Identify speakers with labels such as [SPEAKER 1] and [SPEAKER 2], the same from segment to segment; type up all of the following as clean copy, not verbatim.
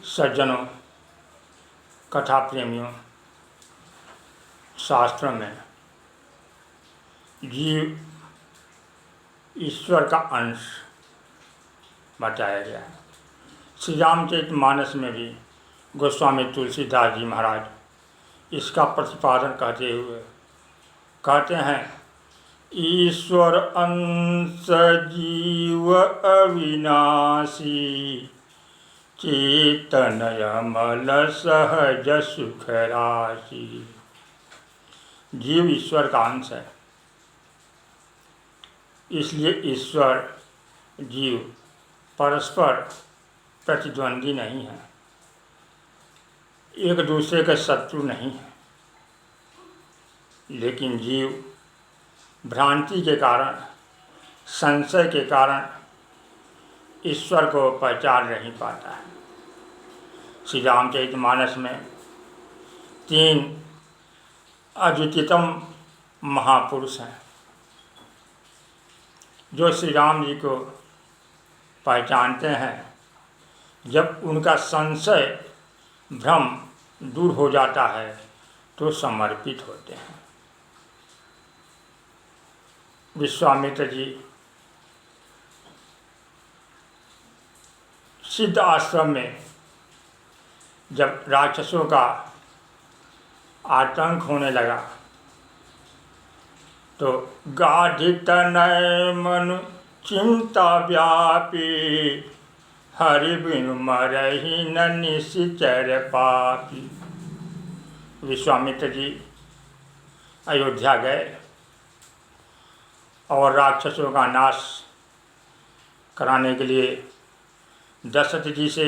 [SPEAKER 1] सज्जनों, कथा प्रेमियों, शास्त्रों में जीव ईश्वर का अंश बताया गया है। श्री रामचरितमानस में भी गोस्वामी तुलसीदास जी महाराज इसका प्रतिपादन करते हुए कहते हैं, ईश्वर अंश जीव अविनाशी, चेतनय मल सहज सुख राशि। जीव ईश्वर का अंश है, इसलिए ईश्वर जीव परस्पर प्रतिद्वंदी नहीं है, एक दूसरे के शत्रु नहीं है। लेकिन जीव भ्रांति के कारण, संशय के कारण ईश्वर को पहचान नहीं पाता है। श्री रामचरितमानस में 3 अद्वितीयतम महापुरुष हैं जो श्री राम जी को पहचानते हैं। जब उनका संशय भ्रम दूर हो जाता है तो समर्पित होते हैं। विश्वामित्र जी सिद्ध आश्रम में जब राक्षसों का आतंक होने लगा तो गाढ़ित नय मनु चिंता व्यापी, हरि बिनु मरहि न निश्चर पापी। विश्वामित्र जी अयोध्या गए और राक्षसों का नाश कराने के लिए दशरथ जी से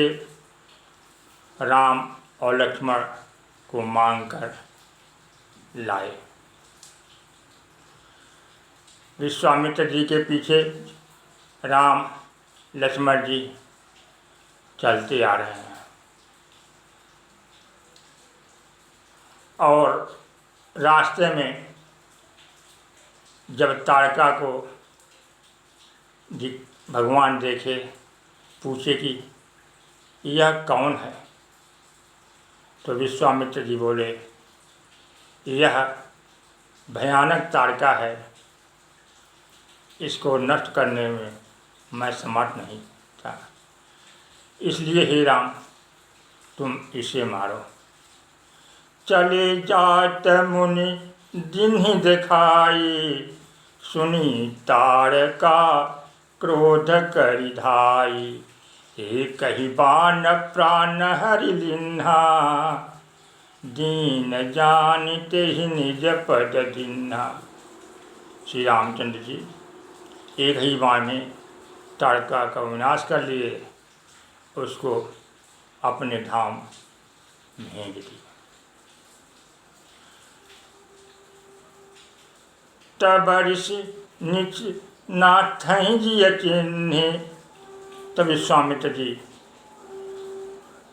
[SPEAKER 1] राम और लक्ष्मण को मांग कर लाए। विश्वामित्र जी के पीछे राम लक्ष्मण जी चलते आ रहे हैं और रास्ते में जब ताड़का को भगवान देखे, पूछे कि यह कौन है, तो विश्वामित्र जी बोले, यह भयानक ताड़का है, इसको नष्ट करने में मैं समर्थ नहीं था, इसलिए हे राम तुम इसे मारो। चले जात मुनि जिन्हि दिखाई, सुनी ताड़का क्रोध करि धाई। हे कहि बान प्राण हरि लिन्हा, दीन जानिते ही निज पद दीन्हा। श्री रामचंद्र जी एक ही बाण में ताड़का का विनाश कर लिए, उसको अपने धाम भेज दिए। तब ऋषि नीच नाथ जी चिन्हे, तब विश्वामित्र जी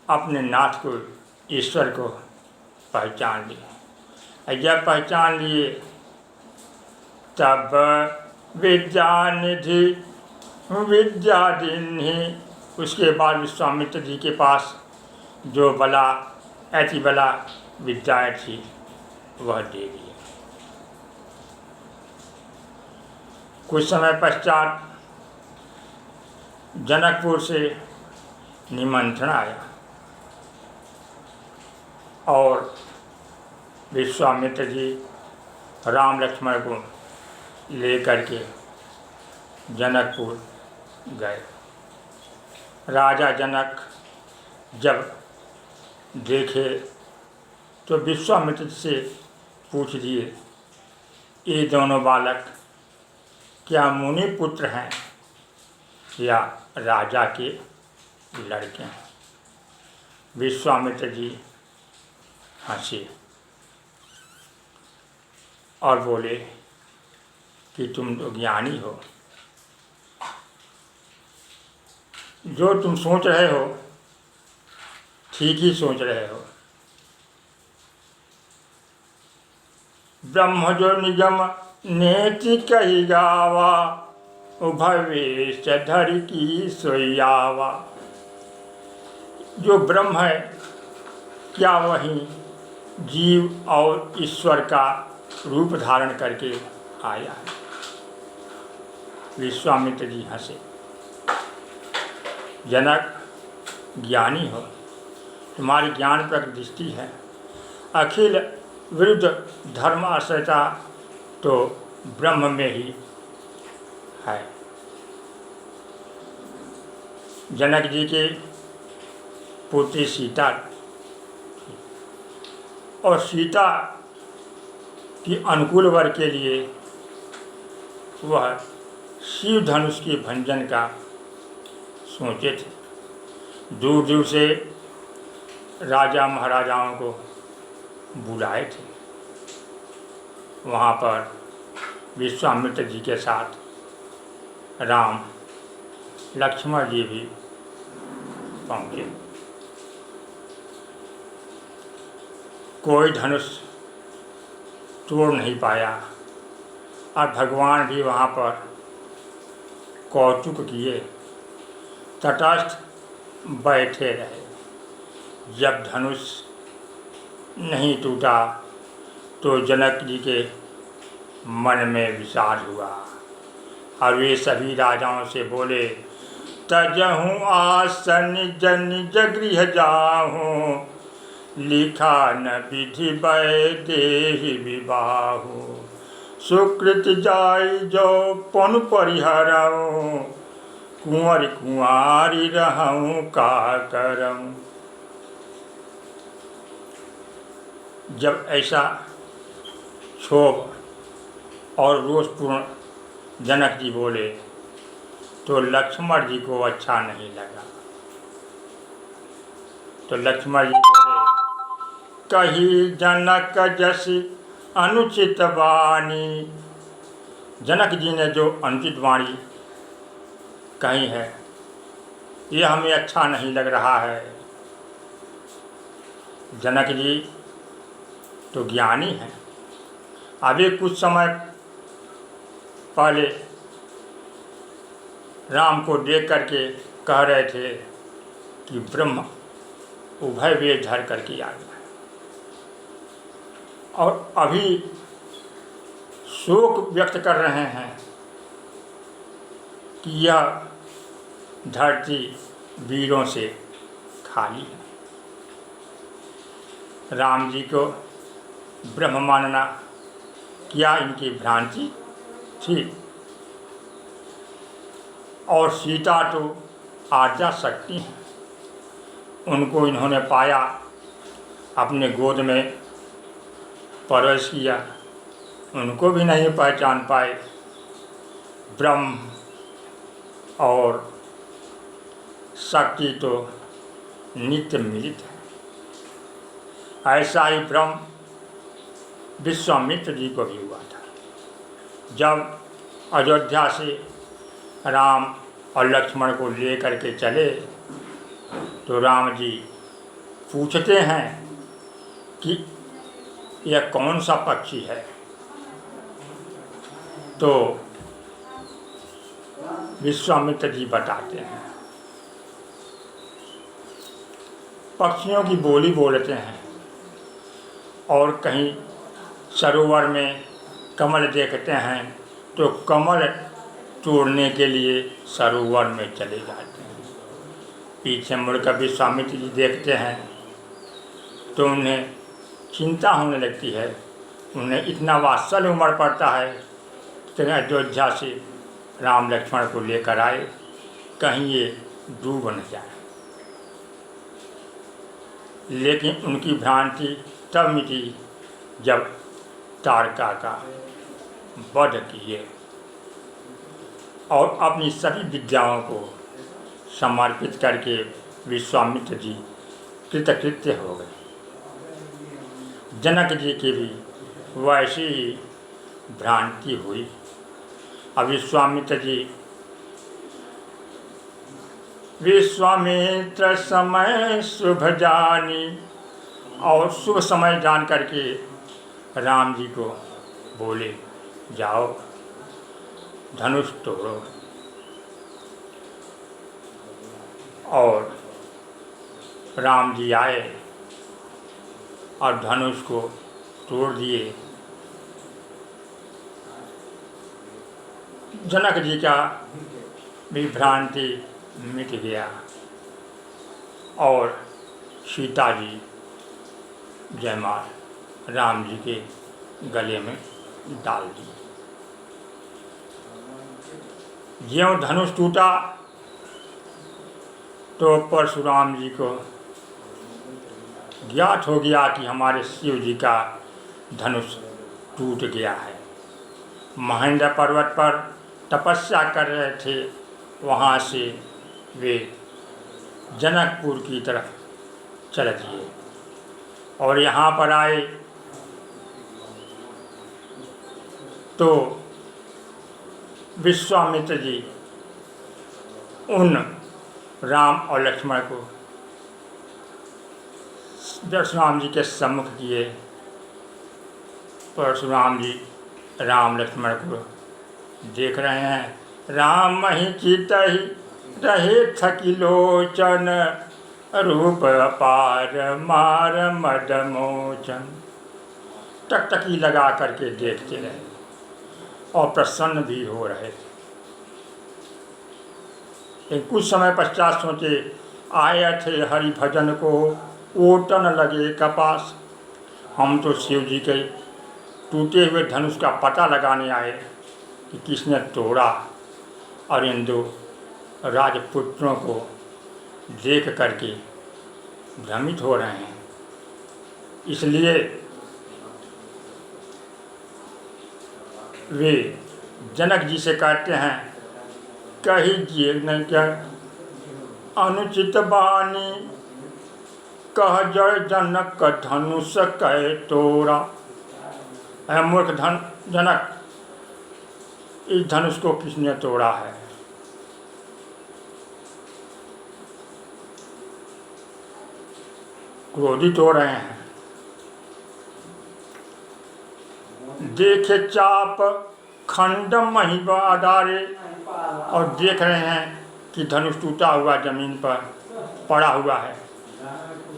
[SPEAKER 1] अपने नाथ को, ईश्वर को पहचान लिए। जब पहचान लिए तब विद्यानिधि विद्या दीन्हि, उसके बाद विश्वामित्र जी के पास जो बला ऐसी बला विद्याएँ थी वह दे दी। कुछ समय पश्चात जनकपुर से निमंत्रण आया और विश्वामित्र जी राम लक्ष्मण को लेकर के जनकपुर गए। राजा जनक जब देखे तो विश्वामित्र से पूछ लिए, ये दोनों बालक क्या मुनि पुत्र हैं या राजा के लड़के हैं? विश्वामित्र जी हंसे और बोले कि तुम तो ज्ञानी हो, जो तुम सोच रहे हो ठीक ही सोच रहे हो। ब्रह्म जो निगम नेति कही गावा, भविष्य धर की सोयावा। जो ब्रह्म है क्या वही जीव और ईश्वर का रूप धारण करके आया है। विश्वामित्र जी हंसे। जनक, ज्ञानी हो, तुम्हारी ज्ञान पर दृष्टि है, अखिल विरुद्ध धर्म आश्रयता तो ब्रह्म में ही है। जनक जी के पुत्री सीता और सीता की अनुकूल वर के लिए वह शिव धनुष के भंजन का सोचे थे। दूर दूर से राजा महाराजाओं को बुलाए थे। वहाँ पर विश्वामित्र जी के साथ राम लक्ष्मण जी भी पहुँचे। कोई धनुष तोड़ नहीं पाया और भगवान भी वहाँ पर कौतुक किए, तटस्थ बैठे रहे। जब धनुष नहीं टूटा तो जनक जी के मन में विचार हुआ और वे सभी राजाओं से बोले, तजहूँ आसन निज निज गृह जाहूँ, लिखा न विधि वैदेही विवाहु, सुकृत जाय जो पन परिहरऊँ, कुंवर कुंवारी रहूँ का करऊँ। जब ऐसा क्षोभ और रोषपूर्ण जनक जी बोले तो लक्ष्मण जी को अच्छा नहीं लगा। तो लक्ष्मण जी बोले, कही जनक जसी अनुचित वाणी। जनक जी ने जो अनुचित वाणी कही है ये हमें अच्छा नहीं लग रहा है। जनक जी तो ज्ञानी हैं। अभी कुछ समय पहले राम को देख करके कह रहे थे कि ब्रह्म उभय वेश धर करके आ गया, और अभी शोक व्यक्त कर रहे हैं कि यह धरती वीरों से खाली है। राम जी को ब्रह्म मानना क्या इनकी भ्रांति थी? और सीता तो आद्या शक्ति हैं, उनको इन्होंने पाया, अपने गोद में परवरिश किया, उनको भी नहीं पहचान पाए। ब्रह्म और शक्ति तो नित्य मिलित है। ऐसा ही ब्रह्म विश्वामित्र जी को भी हुआ था। जब अयोध्या से राम और लक्ष्मण को ले करके चले तो राम जी पूछते हैं कि यह कौन सा पक्षी है? तो विश्वामित्र जी बताते हैं, पक्षियों की बोली बोलते हैं, और कहीं सरोवर में कमल देखते हैं तो कमल तोड़ने के लिए सरोवर में चले जाते हैं। पीछे मुड़कर विश्वामित्र जी देखते हैं तो उन्हें चिंता होने लगती है। उन्हें इतना वात्सल्य उमड़ पड़ता है कि अयोध्या से राम लक्ष्मण को लेकर आए, कहीं ये डूब न जाए। लेकिन उनकी भ्रांति तब मिटी जब ताड़का का वध किए और अपनी सभी विद्याओं को समर्पित करके विश्वामित्र जी कृतकृत्य हो गए। जनक जी की भी वैसी ही भ्रांति हुई। अब विश्वामित्र जी विश्वामित्र समय शुभ जानी, और शुभ समय जान करके राम जी को बोले, जाओ धनुष तोड़ो। और राम जी आए और धनुष को तोड़ दिए। जनक जी का भी भ्रांति मिट गया और सीता जी जयमाल राम जी के गले में डाल दी। ज्यों धनुष टूटा तो परशुराम जी को ज्ञात हो गया कि हमारे शिव जी का धनुष टूट गया है। महेंद्र पर्वत पर तपस्या कर रहे थे, वहाँ से वे जनकपुर की तरफ चल दिए और यहाँ पर आए तो विश्वामित्र जी उन राम और लक्ष्मण को परशुराम जी के सम्मुख किए। परशुराम जी राम लक्ष्मण को देख रहे हैं। राम ही चितहि रहे थकी लोचन, रूप अपार मार मद मोचन। टकटकी लगा करके देखते रहे और प्रसन्न भी हो रहे थे। कुछ समय पश्चात सोचे, आए थे हरि भजन को ओटन लगे कपास। हम तो शिव जी के टूटे हुए धनुष का पता लगाने आए कि किसने तोड़ा, और इन दो राजपुत्रों को देख करके भ्रमित हो रहे हैं। इसलिए वे जनक जी से कहते हैं, कहिए न क्या अनुचित बानी, कह जय जनक धनुष कह तोड़ा। है मूर्ख जनक, इस धनुष को किसने तोड़ा है? क्रोधित हो रहे हैं। देखे चाप खंड महिबा डारे, और देख रहे हैं कि धनुष टूटा हुआ जमीन पर पड़ा हुआ है,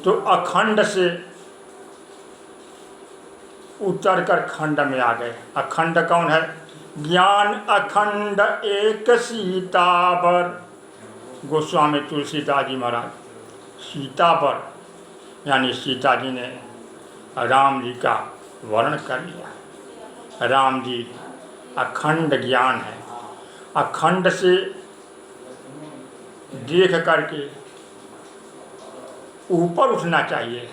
[SPEAKER 1] तो अखंड से उतर कर खंड में आ गए। अखंड कौन है? ज्ञान अखंड एक सीतावर। गोस्वामी तुलसीदास जी महाराज सीतावर यानी सीता जी ने राम जी का वर्णन कर लिया। राम जी अखंड ज्ञान है, अखंड से देख करके ऊपर उठना चाहिए,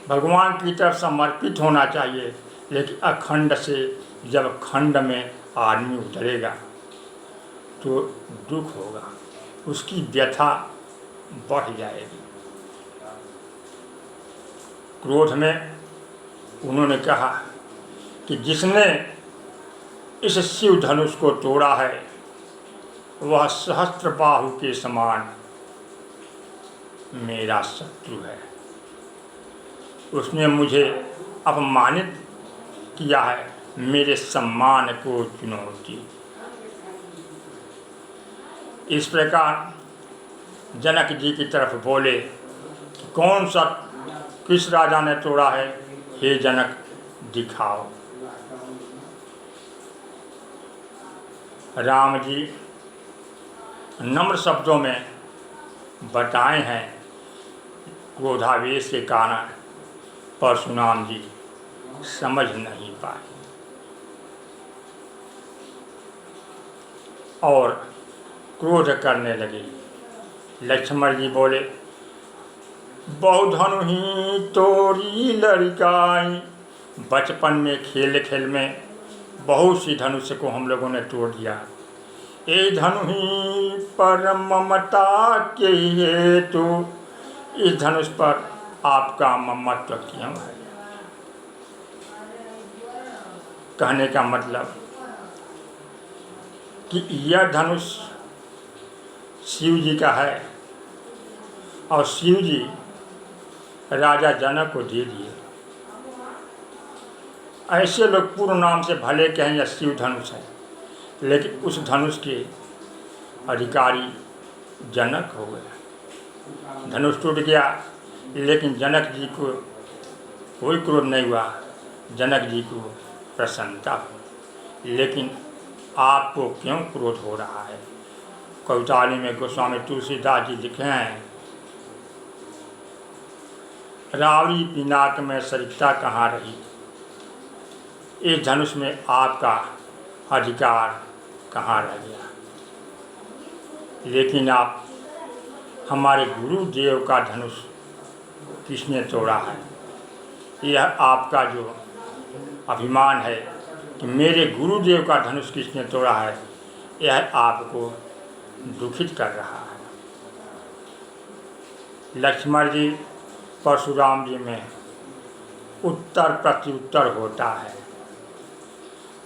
[SPEAKER 1] भगवान की तरफ समर्पित होना चाहिए। लेकिन अखंड से जब खंड में आदमी उतरेगा तो दुख होगा, उसकी व्यथा बढ़ जाएगी। क्रोध में उन्होंने कहा कि जिसने इस शिव धनुष को तोड़ा है वह सहस्त्र बाहु के समान मेरा शत्रु है। उसने मुझे अपमानित किया है, मेरे सम्मान को चुनौती। इस प्रकार जनक जी की तरफ बोले, कौन सा किस राजा ने तोड़ा है? हे जनक दिखाओ। राम जी नम्र शब्दों में बताए हैं। क्रोधावेश के कारण परशुराम जी समझ नहीं पाए और क्रोध करने लगे। लक्ष्मण जी बोले, बहुधनु ही तोरी लड़काई। बचपन में खेल खेल में बहुत सी धनुष को हम लोगों ने तोड़ दिया। ए धनु ही पर ममता के हेतु, इस धनुष पर आपका ममत्व क्यों है? कहने का मतलब कि यह धनुष शिव जी का है और शिव जी राजा जनक को दे दिए। ऐसे लोग पूर्ण नाम से भले कहें यह शिव धनुष है, लेकिन उस धनुष के अधिकारी जनक हो गए। धनुष टूट गया, लेकिन जनक जी को कोई क्रोध नहीं हुआ, जनक जी को प्रसन्नता हुई। लेकिन आपको क्यों क्रोध हो रहा है? कौटाली में गोस्वामी तुलसीदास जी लिखे हैं, रावड़ी पिनाक में सरिता कहाँ रही, इस धनुष में आपका अधिकार कहाँ रह गया। लेकिन आप हमारे गुरुदेव का धनुष किसने तोड़ा है? यह आपका जो अभिमान है कि मेरे गुरुदेव का धनुष किसने तोड़ा है, यह आपको दुखित कर रहा है। लक्ष्मण जी परशुराम जी में उत्तर प्रत्युत्तर होता है।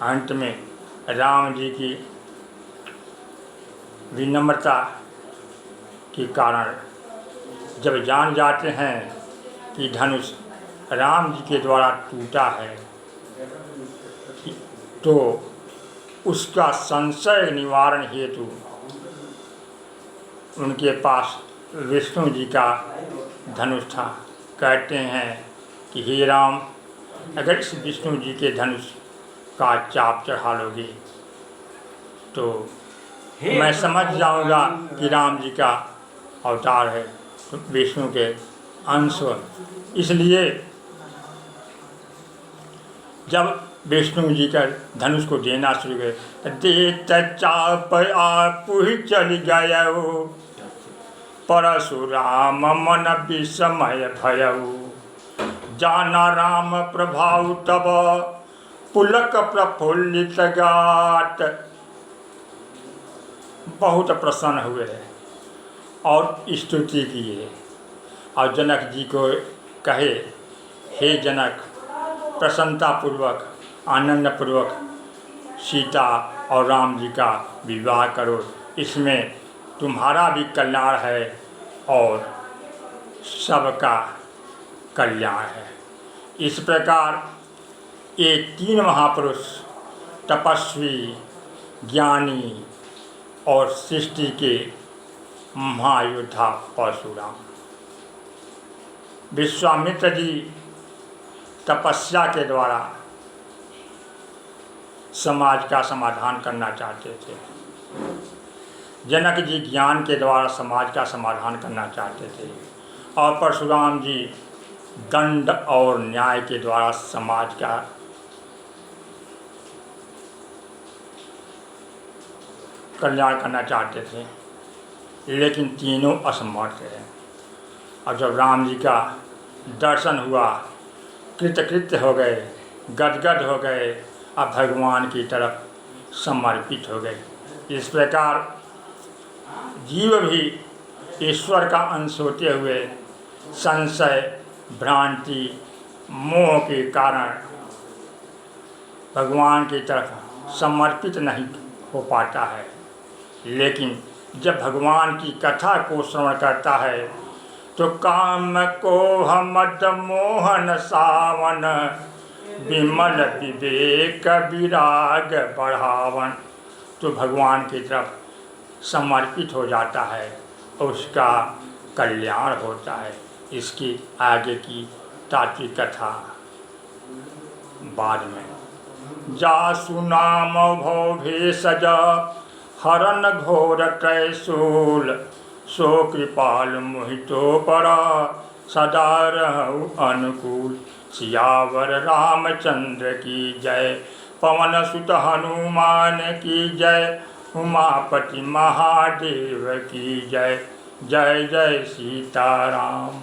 [SPEAKER 1] अंत में राम जी की विनम्रता के कारण जब जान जाते हैं कि धनुष राम जी के द्वारा टूटा है, तो उसका संशय निवारण हेतु उनके पास विष्णु जी का धनुष था। कहते हैं कि हे राम, अगर इस विष्णु जी के धनुष का चाप चढ़ा लोगे तो मैं समझ जाऊंगा कि राम जी का अवतार है, तो विष्णु के अंश। इसलिए जब विष्णु जी का धनुष को देना शुरू करे, देत चाप आप ही चल गयो, परशुराम मन विस्मय भयऊ, जाना राम प्रभाव तब पुलक प्रफुल्लित गात। बहुत प्रसन्न हुए और स्तुति किए और जनक जी को कहे, हे जनक, प्रसन्नतापूर्वक आनंदपूर्वक सीता और राम जी का विवाह करो, इसमें तुम्हारा भी कल्याण है और सबका कल्याण है। इस प्रकार ये तीन महापुरुष, तपस्वी, ज्ञानी और सृष्टि के महायोद्धा परशुराम, विश्वामित्र जी तपस्या के द्वारा समाज का समाधान करना चाहते थे, जनक जी ज्ञान के द्वारा समाज का समाधान करना चाहते थे, और परशुराम जी दंड और न्याय के द्वारा समाज का कल्याण करना चाहते थे। लेकिन तीनों असमर्थ हैं। और जब राम जी का दर्शन हुआ, कृतकृत्य हो गए, गदगद हो गए, अब भगवान की तरफ समर्पित हो गए। इस प्रकार जीव भी ईश्वर का अंश होते हुए संशय, भ्रांति, मोह के कारण भगवान की तरफ समर्पित नहीं हो पाता है। लेकिन जब भगवान की कथा को श्रवण करता है तो काम को मद मोहन सावन, विमल विवेक विराग बढ़ावन, तो भगवान की तरफ समर्पित हो जाता है, उसका कल्याण होता है। इसकी आगे की तात्विक कथा बाद में। जासु नाम भव भेषज हरन घोर कैसूल, सो कृपाल मोहितो पर सदा रहु अनुकूल। सियावर रामचंद्र की जय, पवन सुत हनुमान की जय, उमापति महादेव की जय। जय जय सीताराम।